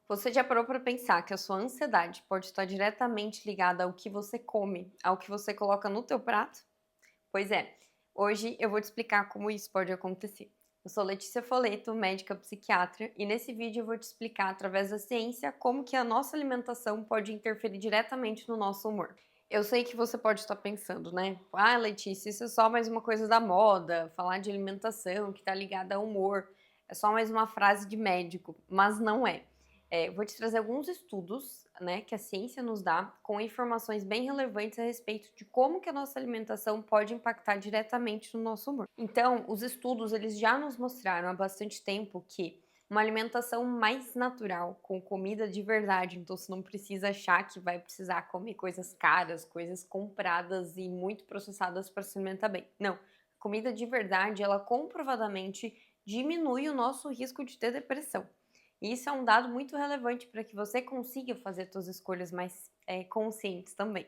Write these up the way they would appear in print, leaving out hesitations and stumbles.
Você já parou para pensar que a sua ansiedade pode estar diretamente ligada ao que você come, ao que você coloca no teu prato? Pois é, hoje eu vou te explicar como isso pode acontecer. Eu sou Letícia Foleto, médica psiquiatra, e nesse vídeo eu vou te explicar através da ciência como que a nossa alimentação pode interferir diretamente no nosso humor. Eu sei que você pode estar pensando, né? Ah, Letícia, isso é só mais uma coisa da moda, falar de alimentação que está ligada ao humor. É só mais uma frase de médico, mas não é. Eu vou te trazer alguns estudos, né, que a ciência nos dá, com informações bem relevantes a respeito de como que a nossa alimentação pode impactar diretamente no nosso humor. Então, os estudos, eles já nos mostraram há bastante tempo que uma alimentação mais natural, com comida de verdade, então você não precisa achar que vai precisar comer coisas caras, coisas compradas e muito processadas para se alimentar bem. Não, comida de verdade, ela comprovadamente diminui o nosso risco de ter depressão. E isso é um dado muito relevante para que você consiga fazer suas escolhas mais conscientes também.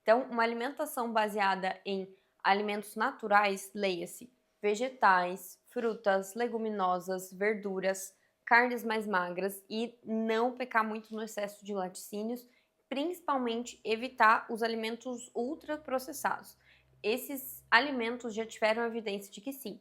Então, uma alimentação baseada em alimentos naturais, leia-se vegetais, frutas, leguminosas, verduras, carnes mais magras e não pecar muito no excesso de laticínios, principalmente evitar os alimentos ultraprocessados. Esses alimentos já tiveram evidência de que sim,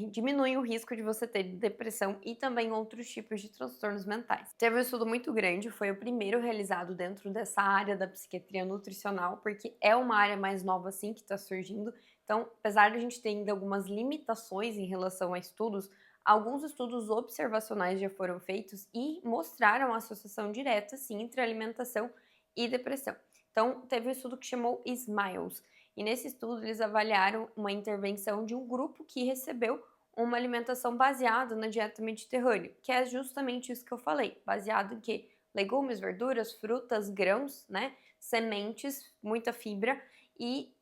diminui o risco de você ter depressão e também outros tipos de transtornos mentais. Teve um estudo muito grande, foi o primeiro realizado dentro dessa área da psiquiatria nutricional, porque é uma área mais nova assim que está surgindo. Então, apesar de a gente ter ainda algumas limitações em relação a estudos, alguns estudos observacionais já foram feitos e mostraram a associação direta, sim, entre alimentação e depressão. Então, teve um estudo que chamou SMILES, e nesse estudo eles avaliaram uma intervenção de um grupo que recebeu uma alimentação baseada na dieta mediterrânea, que é justamente isso que eu falei, baseado em quê? Legumes, verduras, frutas, grãos, né? Sementes, muita fibra, e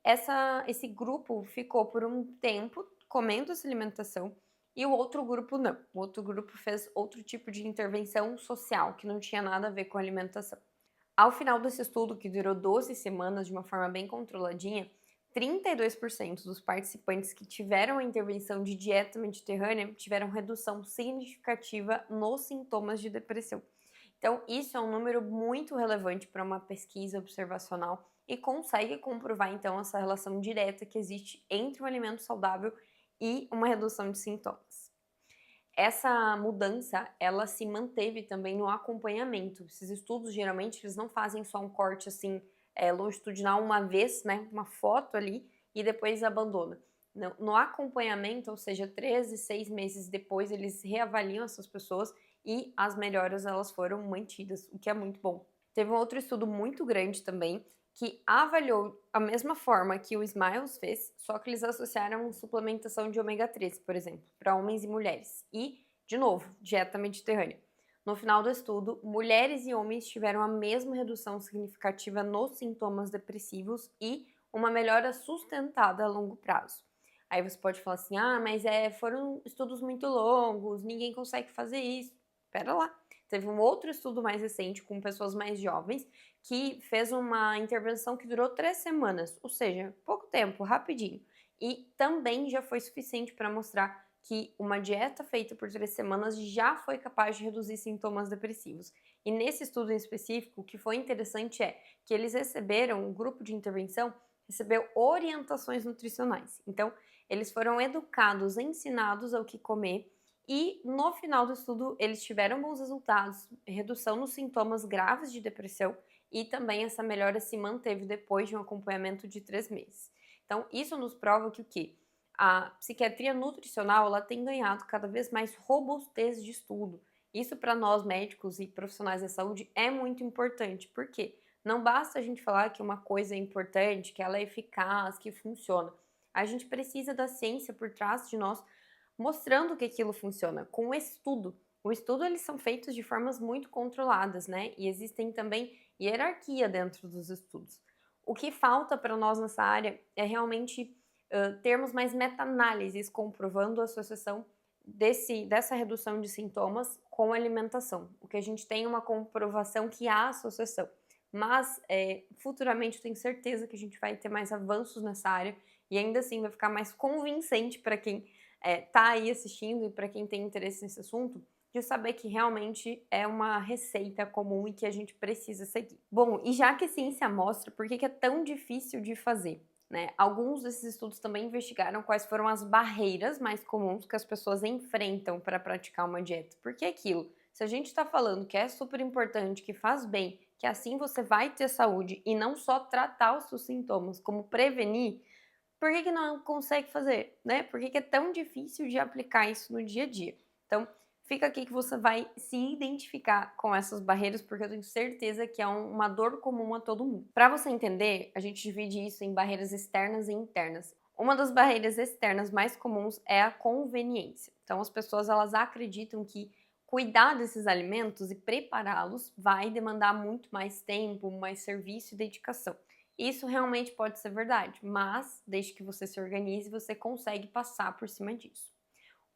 esse grupo ficou por um tempo comendo essa alimentação e o outro grupo não. O outro grupo fez outro tipo de intervenção social que não tinha nada a ver com alimentação. Ao final desse estudo, que durou 12 semanas de uma forma bem controladinha, 32% dos participantes que tiveram a intervenção de dieta mediterrânea tiveram redução significativa nos sintomas de depressão. Então, isso é um número muito relevante para uma pesquisa observacional e consegue comprovar, então, essa relação direta que existe entre um alimento saudável e uma redução de sintomas. Essa mudança, ela se manteve também no acompanhamento. Esses estudos, geralmente, eles não fazem só um corte, assim, longitudinal uma vez, né, uma foto ali, e depois abandona. No acompanhamento, ou seja, 13, 6 meses depois, eles reavaliam essas pessoas e as melhoras, elas foram mantidas, o que é muito bom. Teve um outro estudo muito grande também, que avaliou a mesma forma que o Smiles fez, só que eles associaram suplementação de ômega 3, por exemplo, para homens e mulheres. E, de novo, dieta mediterrânea. No final do estudo, mulheres e homens tiveram a mesma redução significativa nos sintomas depressivos e uma melhora sustentada a longo prazo. Aí você pode falar assim: ah, mas foram estudos muito longos, ninguém consegue fazer isso. Pera lá. Teve um outro estudo mais recente com pessoas mais jovens que fez uma intervenção que durou 3 semanas, ou seja, pouco tempo, rapidinho. E também já foi suficiente para mostrar que uma dieta feita por 3 semanas já foi capaz de reduzir sintomas depressivos. E nesse estudo em específico, o que foi interessante é que eles receberam, um grupo de intervenção recebeu orientações nutricionais. Então, eles foram educados, ensinados ao que comer e no final do estudo eles tiveram bons resultados, redução nos sintomas graves de depressão e também essa melhora se manteve depois de um acompanhamento de 3 meses. Então, isso nos prova que o quê? A psiquiatria nutricional ela tem ganhado cada vez mais robustez de estudo. Isso para nós médicos e profissionais da saúde é muito importante, porque não basta a gente falar que uma coisa é importante, que ela é eficaz, que funciona. A gente precisa da ciência por trás de nós mostrando que aquilo funciona, com o estudo. O estudo eles são feitos de formas muito controladas, né? E existem também hierarquia dentro dos estudos. O que falta para nós nessa área é realmente termos mais meta-análises comprovando a associação dessa redução de sintomas com a alimentação. O que a gente tem é uma comprovação que há associação. Mas futuramente eu tenho certeza que a gente vai ter mais avanços nessa área e ainda assim vai ficar mais convincente para quem tá aí assistindo e para quem tem interesse nesse assunto, de saber que realmente é uma receita comum e que a gente precisa seguir. Bom, e já que a ciência mostra por que é tão difícil de fazer, né? Alguns desses estudos também investigaram quais foram as barreiras mais comuns que as pessoas enfrentam para praticar uma dieta. Porque é aquilo, se a gente está falando que é super importante, que faz bem, que assim você vai ter saúde e não só tratar os seus sintomas, como prevenir, por que não consegue fazer, né? Por que é tão difícil de aplicar isso no dia a dia? Então, fica aqui que você vai se identificar com essas barreiras, porque eu tenho certeza que é uma dor comum a todo mundo. Para você entender, a gente divide isso em barreiras externas e internas. Uma das barreiras externas mais comuns é a conveniência. Então, as pessoas elas acreditam que cuidar desses alimentos e prepará-los vai demandar muito mais tempo, mais serviço e dedicação. Isso realmente pode ser verdade, mas desde que você se organize, você consegue passar por cima disso.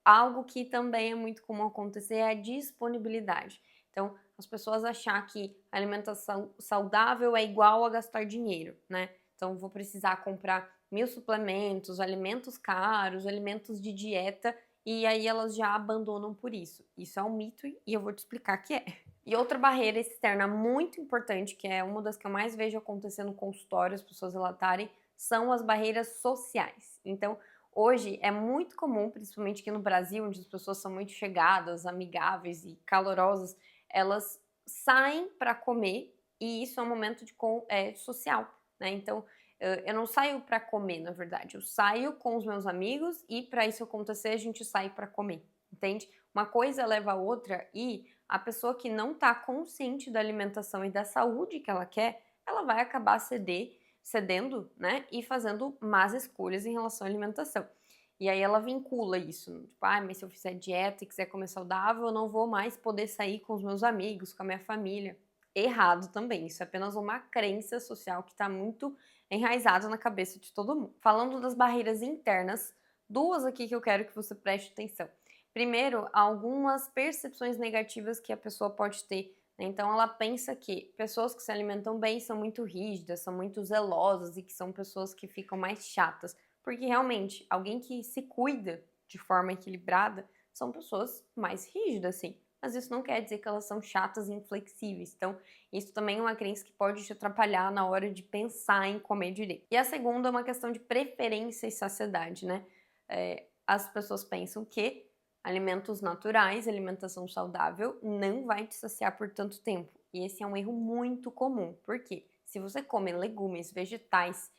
Algo que também é muito comum acontecer é a disponibilidade. Então, as pessoas achar que alimentação saudável é igual a gastar dinheiro, né? Então, vou precisar comprar 1000 suplementos, alimentos caros, alimentos de dieta, e aí elas já abandonam por isso. Isso é um mito e eu vou te explicar que é. E outra barreira externa muito importante, que é uma das que eu mais vejo acontecer no consultório, as pessoas relatarem, são as barreiras sociais. Então, hoje é muito comum, principalmente aqui no Brasil, onde as pessoas são muito chegadas, amigáveis e calorosas, elas saem para comer e isso é um momento social, né? Então, eu não saio para comer, na verdade, eu saio com os meus amigos e para isso acontecer a gente sai para comer, entende? Uma coisa leva a outra e a pessoa que não está consciente da alimentação e da saúde que ela quer, ela vai acabar cedendo, né, e fazendo más escolhas em relação à alimentação. E aí ela vincula isso, tipo, mas se eu fizer dieta e quiser comer saudável, eu não vou mais poder sair com os meus amigos, com a minha família. Errado também, isso é apenas uma crença social que está muito enraizada na cabeça de todo mundo. Falando das barreiras internas, duas aqui que eu quero que você preste atenção. Primeiro, algumas percepções negativas que a pessoa pode ter. Então, ela pensa que pessoas que se alimentam bem são muito rígidas, são muito zelosas e que são pessoas que ficam mais chatas. Porque realmente, alguém que se cuida de forma equilibrada são pessoas mais rígidas, sim. Mas isso não quer dizer que elas são chatas e inflexíveis. Então, isso também é uma crença que pode te atrapalhar na hora de pensar em comer direito. E a segunda é uma questão de preferência e saciedade, né? As pessoas pensam que alimentos naturais, alimentação saudável, não vai te saciar por tanto tempo. E esse é um erro muito comum. Por quê? Se você come legumes, vegetais,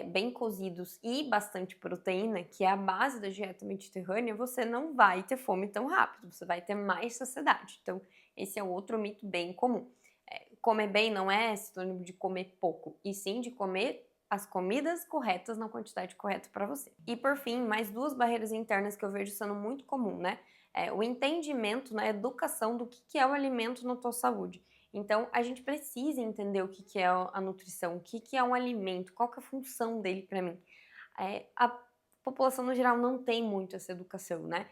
bem cozidos e bastante proteína, que é a base da dieta mediterrânea, você não vai ter fome tão rápido, você vai ter mais saciedade. Então, esse é outro mito bem comum. Comer bem não é sinônimo de comer pouco, e sim de comer as comidas corretas na quantidade correta para você. E por fim, mais duas barreiras internas que eu vejo sendo muito comum, né? O entendimento, né, a educação do que é o alimento na tua saúde. Então, a gente precisa entender o que é a nutrição, o que é um alimento, qual que é a função dele para mim. A população no geral não tem muito essa educação, né?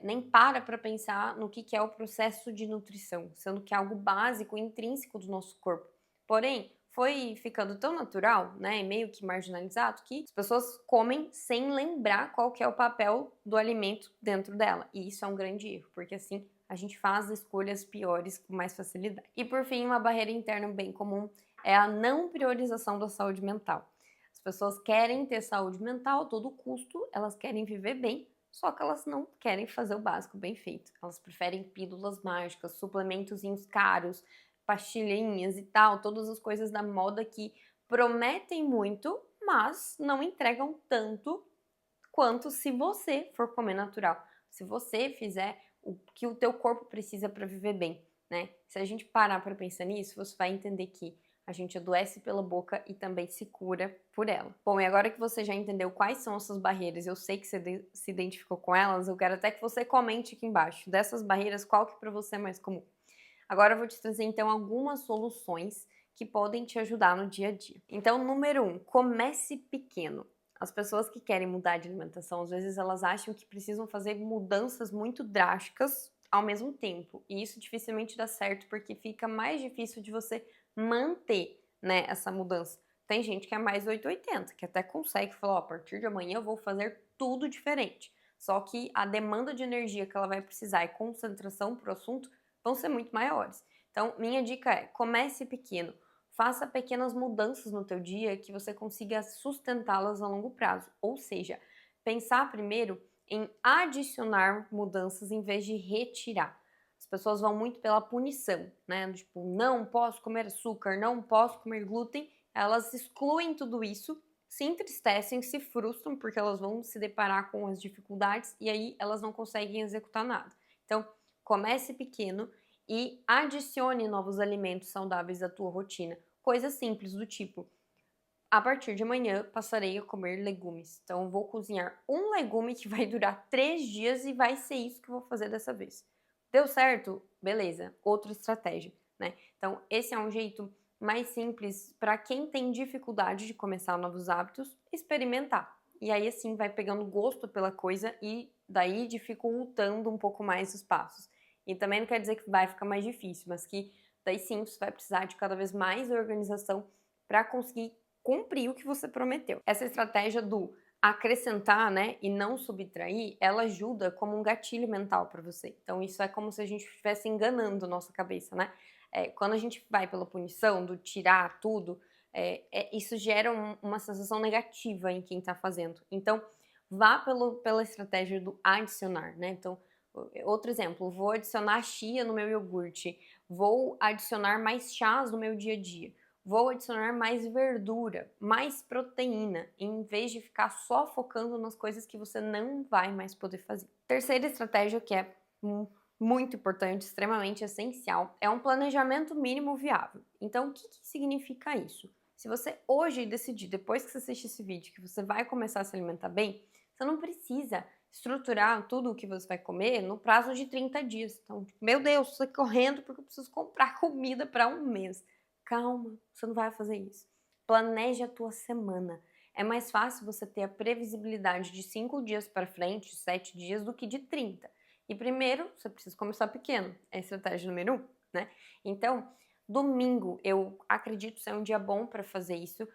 Nem para pensar no que é o processo de nutrição, sendo que é algo básico, intrínseco do nosso corpo. Porém, foi ficando tão natural, né, e meio que marginalizado, que as pessoas comem sem lembrar qual que é o papel do alimento dentro dela. E isso é um grande erro, porque assim a gente faz escolhas piores com mais facilidade. E por fim, uma barreira interna bem comum é a não priorização da saúde mental. As pessoas querem ter saúde mental a todo custo, elas querem viver bem, só que elas não querem fazer o básico bem feito. Elas preferem pílulas mágicas, suplementozinhos caros, pastilhinhas e tal, todas as coisas da moda que prometem muito, mas não entregam tanto quanto se você for comer natural. Se você fizer o que o teu corpo precisa para viver bem, né? Se a gente parar para pensar nisso, você vai entender que a gente adoece pela boca e também se cura por ela. Bom, e agora que você já entendeu quais são essas barreiras, eu sei que você se identificou com elas, eu quero até que você comente aqui embaixo. Dessas barreiras, qual que para você é mais comum? Agora eu vou te trazer então algumas soluções que podem te ajudar no dia a dia. Então, número 1, comece pequeno. As pessoas que querem mudar de alimentação, às vezes elas acham que precisam fazer mudanças muito drásticas ao mesmo tempo. E isso dificilmente dá certo porque fica mais difícil de você manter, né, essa mudança. Tem gente que é mais 880, que até consegue falar, a partir de amanhã eu vou fazer tudo diferente. Só que a demanda de energia que ela vai precisar e concentração para o assunto vão ser muito maiores. Então, minha dica é: comece pequeno, faça pequenas mudanças no teu dia que você consiga sustentá-las a longo prazo. Ou seja, pensar primeiro em adicionar mudanças em vez de retirar. As pessoas vão muito pela punição, né? Tipo, não posso comer açúcar, não posso comer glúten. Elas excluem tudo isso, se entristecem, se frustram porque elas vão se deparar com as dificuldades e aí elas não conseguem executar nada. Então, comece pequeno e adicione novos alimentos saudáveis à tua rotina. Coisas simples do tipo: a partir de amanhã passarei a comer legumes. Então, vou cozinhar um legume que vai durar 3 dias e vai ser isso que eu vou fazer dessa vez. Deu certo? Beleza, outra estratégia, né? Então, esse é um jeito mais simples para quem tem dificuldade de começar novos hábitos, experimentar. E aí, assim, vai pegando gosto pela coisa e daí dificultando um pouco mais os passos. E também não quer dizer que vai ficar mais difícil, mas que daí sim você vai precisar de cada vez mais organização para conseguir cumprir o que você prometeu. Essa estratégia do acrescentar, né, e não subtrair, ela ajuda como um gatilho mental para você. Então isso é como se a gente estivesse enganando nossa cabeça, né? Quando a gente vai pela punição, do tirar tudo, isso gera uma sensação negativa em quem está fazendo. Então vá pela estratégia do adicionar, né? Então, outro exemplo, vou adicionar chia no meu iogurte, vou adicionar mais chás no meu dia a dia. Vou adicionar mais verdura, mais proteína, em vez de ficar só focando nas coisas que você não vai mais poder fazer. Terceira estratégia que é muito importante, extremamente essencial, é um planejamento mínimo viável. Então, o que significa isso? Se você hoje decidir, depois que você assistir esse vídeo, que você vai começar a se alimentar bem, você não precisa estruturar tudo o que você vai comer no prazo de 30 dias. Então, meu Deus, estou correndo porque eu preciso comprar comida para um mês. Calma, você não vai fazer isso. Planeje a tua semana. É mais fácil você ter a previsibilidade de 5 dias para frente, 7 dias, do que de 30. E primeiro, você precisa começar pequeno. É a estratégia número 1, né? Então, domingo, eu acredito ser um dia bom para fazer isso,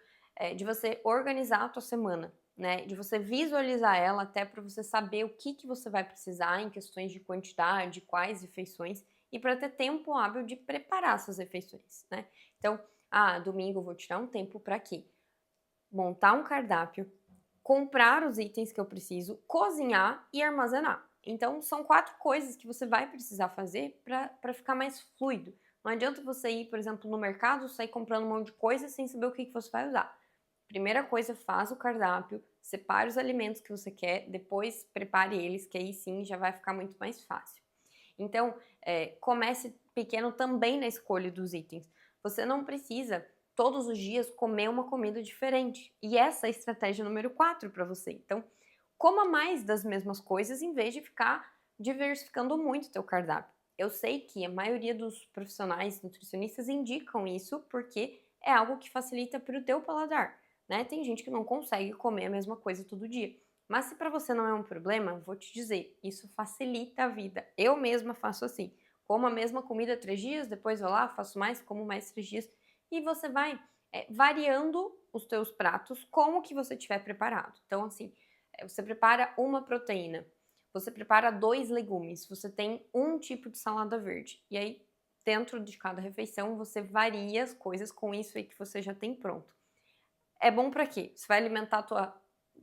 de você organizar a tua semana, né? De você visualizar ela até para você saber o que você vai precisar em questões de quantidade, quais refeições, e para ter tempo hábil de preparar essas refeições, né? Então, domingo eu vou tirar um tempo para quê? Montar um cardápio, comprar os itens que eu preciso, cozinhar e armazenar. Então, são 4 coisas que você vai precisar fazer para ficar mais fluido. Não adianta você ir, por exemplo, no mercado, sair comprando um monte de coisa sem saber o que você vai usar. Primeira coisa, faz o cardápio, separe os alimentos que você quer, depois prepare eles, que aí sim já vai ficar muito mais fácil. Então, comece pequeno também na escolha dos itens. Você não precisa todos os dias comer uma comida diferente. E essa é a estratégia número 4 para você. Então, coma mais das mesmas coisas em vez de ficar diversificando muito o teu cardápio. Eu sei que a maioria dos profissionais nutricionistas indicam isso porque é algo que facilita para o teu paladar, né? Tem gente que não consegue comer a mesma coisa todo dia. Mas se para você não é um problema, vou te dizer, isso facilita a vida. Eu mesma faço assim. Como a mesma comida 3 dias, depois vou lá, faço mais, como mais 3 dias. E você vai variando os teus pratos com o que você tiver preparado. Então, assim, você prepara uma proteína, você prepara 2 legumes, você tem um tipo de salada verde. E aí, dentro de cada refeição, você varia as coisas com isso aí que você já tem pronto. É bom para quê? Você vai alimentar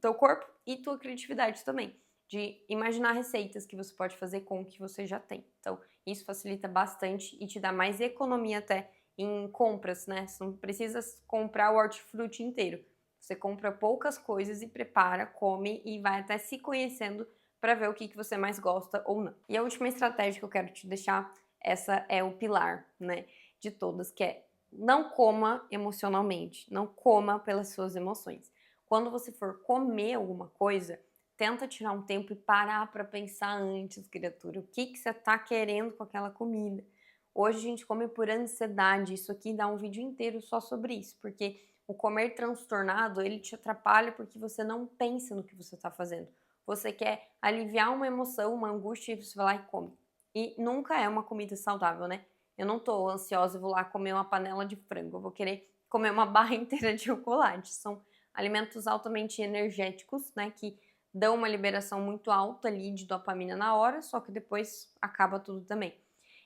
teu corpo e tua criatividade também, de imaginar receitas que você pode fazer com o que você já tem. Então, isso facilita bastante e te dá mais economia até em compras, né? Você não precisa comprar o hortifruti inteiro. Você compra poucas coisas e prepara, come e vai até se conhecendo para ver o que você mais gosta ou não. E a última estratégia que eu quero te deixar, essa é o pilar, né, de todas, que é: não coma emocionalmente, não coma pelas suas emoções. Quando você for comer alguma coisa, tenta tirar um tempo e parar para pensar antes, criatura, o que você está querendo com aquela comida. Hoje a gente come por ansiedade, isso aqui dá um vídeo inteiro só sobre isso, porque o comer transtornado, ele te atrapalha porque você não pensa no que você está fazendo. Você quer aliviar uma emoção, uma angústia, e você vai lá e come. E nunca é uma comida saudável, né? Eu não tô ansiosa e vou lá comer uma panela de frango, eu vou querer comer uma barra inteira de chocolate. São alimentos altamente energéticos, né, que dão uma liberação muito alta ali de dopamina na hora, só que depois acaba tudo também.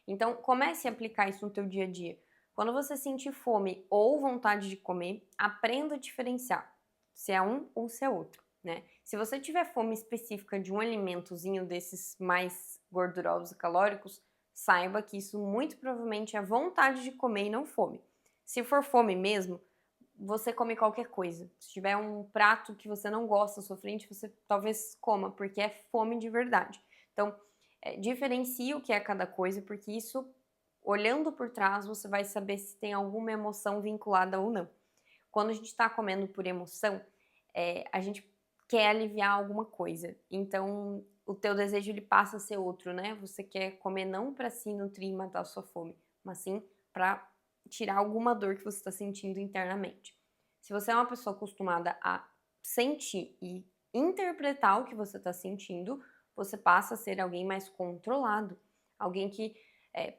Então, comece a aplicar isso no teu dia a dia. Quando você sentir fome ou vontade de comer, aprenda a diferenciar se é um ou se é outro, né? Se você tiver fome específica de um alimentozinho desses mais gordurosos e calóricos, saiba que isso muito provavelmente é vontade de comer e não fome. Se for fome mesmo, você come qualquer coisa. Se tiver um prato que você não gosta à sua frente, você talvez coma, porque é fome de verdade. Então, diferencie o que é cada coisa, porque isso, olhando por trás, você vai saber se tem alguma emoção vinculada ou não. Quando a gente está comendo por emoção, a gente quer aliviar alguma coisa. Então, o teu desejo ele passa a ser outro, né? Você quer comer não para se nutrir e matar a sua fome, mas sim para tirar alguma dor que você está sentindo internamente. Se você é uma pessoa acostumada a sentir e interpretar o que você está sentindo, você passa a ser alguém mais controlado, alguém que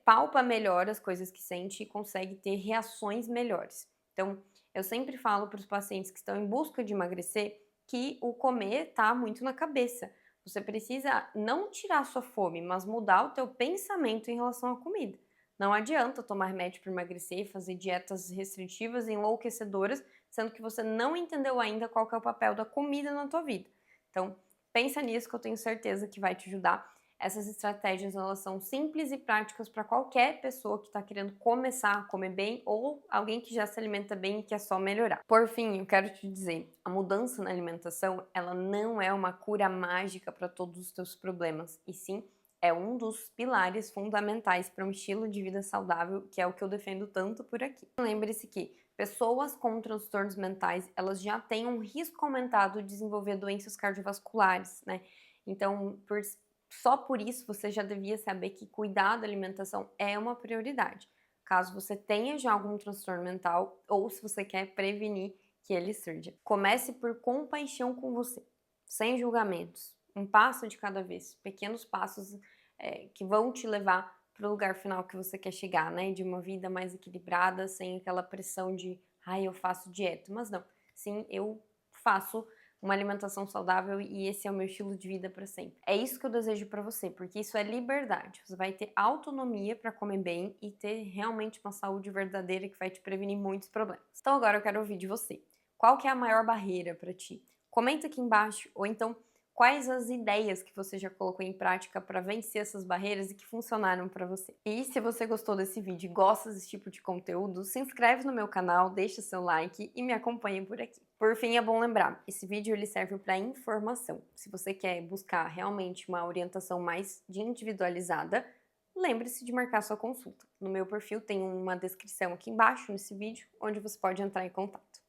palpa melhor as coisas que sente e consegue ter reações melhores. Então, eu sempre falo para os pacientes que estão em busca de emagrecer que o comer está muito na cabeça. Você precisa não tirar sua fome, mas mudar o teu pensamento em relação à comida. Não adianta tomar remédio para emagrecer, fazer dietas restritivas e enlouquecedoras, sendo que você não entendeu ainda qual que é o papel da comida na tua vida. Então, pensa nisso que eu tenho certeza que vai te ajudar. Essas estratégias elas são simples e práticas para qualquer pessoa que está querendo começar a comer bem ou alguém que já se alimenta bem e quer só melhorar. Por fim, eu quero te dizer, a mudança na alimentação, ela não é uma cura mágica para todos os teus problemas, e sim é um dos pilares fundamentais para um estilo de vida saudável, que é o que eu defendo tanto por aqui. Lembre-se que pessoas com transtornos mentais, elas já têm um risco aumentado de desenvolver doenças cardiovasculares, né? Então, só por isso você já devia saber que cuidar da alimentação é uma prioridade, caso você tenha já algum transtorno mental ou se você quer prevenir que ele surja. Comece por compaixão com você, sem julgamentos, um passo de cada vez, pequenos passos que vão te levar para o lugar final que você quer chegar, né? De uma vida mais equilibrada, sem aquela pressão de, ai, eu faço dieta. Mas não, sim, eu faço uma alimentação saudável e esse é o meu estilo de vida para sempre. É isso que eu desejo para você, porque isso é liberdade. Você vai ter autonomia para comer bem e ter realmente uma saúde verdadeira que vai te prevenir muitos problemas. Então agora eu quero ouvir de você. Qual que é a maior barreira para ti? Comenta aqui embaixo ou então quais as ideias que você já colocou em prática para vencer essas barreiras e que funcionaram para você. E se você gostou desse vídeo e gosta desse tipo de conteúdo, se inscreve no meu canal, deixa seu like e me acompanha por aqui. Por fim, é bom lembrar, esse vídeo ele serve para informação. Se você quer buscar realmente uma orientação mais individualizada, lembre-se de marcar sua consulta. No meu perfil tem uma descrição aqui embaixo nesse vídeo, onde você pode entrar em contato.